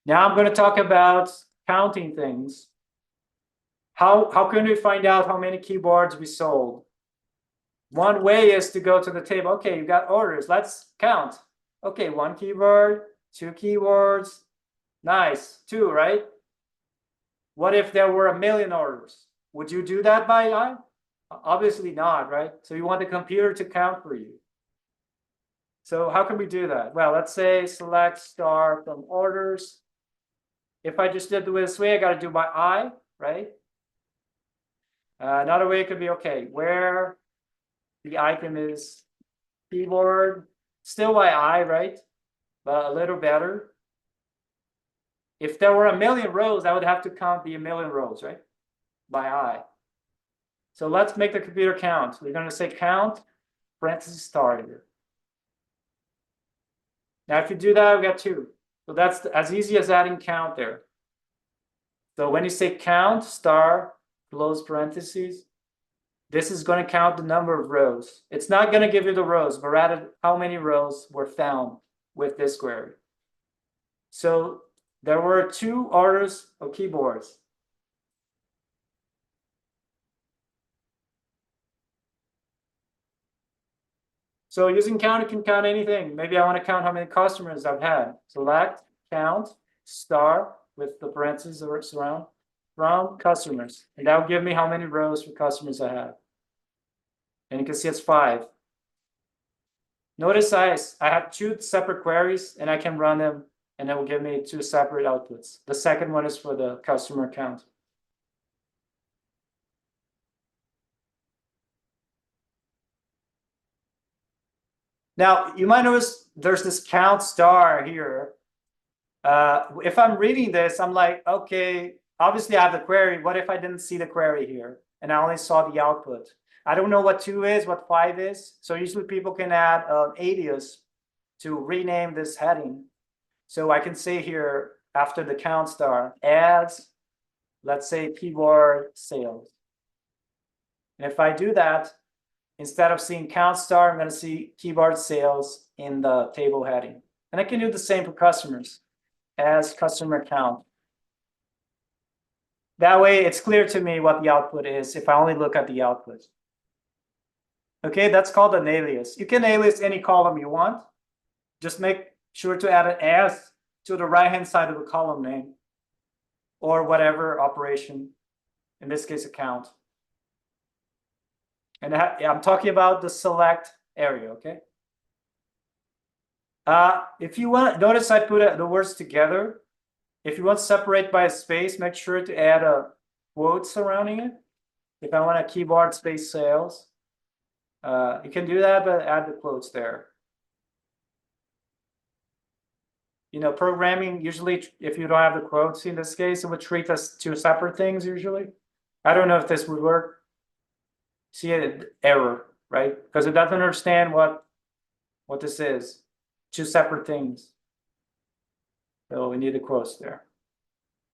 Now I'm going to talk about counting things. How can we find out how many keyboards we sold? One way is to go to the table. Okay, you got orders. Let's count. Okay, 1 keyboard, 2 keyboards. Nice, 2, right? What if there were 1,000,000 orders? Would you do that by eye? Obviously not, right? So you want the computer to count for you. So how can we do that? Well, let's say select star from orders. If I just did it this way, I got to do by eye, right? Another way could be, okay, where the item is keyboard, still by eye, right? But a little better. If there were 1,000,000 rows, I would have to count the 1,000,000 rows, right? By eye. So let's make the computer count. We're going to say count, parentheses star here. Now, if you do that, we got 2. So that's as easy as adding count there. So when you say count, star, close parentheses, this is going to count the number of rows. It's not going to give you the rows, but rather how many rows were found with this query. So there were 2 orders of keyboards. So using count, you can count anything. Maybe I want to count how many customers I've had. Select, count, star with the parentheses around from customers. And that will give me how many rows for customers I have. And you can see it's 5. Notice I have 2 separate queries and I can run them and it will give me 2 separate outputs. The second one is for the customer count. Now, you might notice there's this count star here. If I'm reading this, I'm like, okay, obviously I have the query. What if I didn't see the query here and I only saw the output? I don't know what 2 is, what 5 is. So usually people can add alias to rename this heading. So I can say here after the count star, as, let's say, keyboard sales. And if I do that, instead of seeing count star, I'm going to see keyboard sales in the table heading. And I can do the same for customers as customer count. That way, it's clear to me what the output is if I only look at the output. Okay, that's called an alias. You can alias any column you want. Just make sure to add an as to the right-hand side of the column name or whatever operation, in this case, a count. And I'm talking about the select area, okay? If you want, notice I put the words together. If you want to separate by a space, make sure to add a quote surrounding it. If I want a keyboard space sales, you can do that, but add the quotes there. You know, programming, usually, if you don't have the quotes in this case, it would treat us 2 separate things usually. I don't know if this would work. See an error, right? Because it doesn't understand what this is. 2 separate things. So we need the quotes there.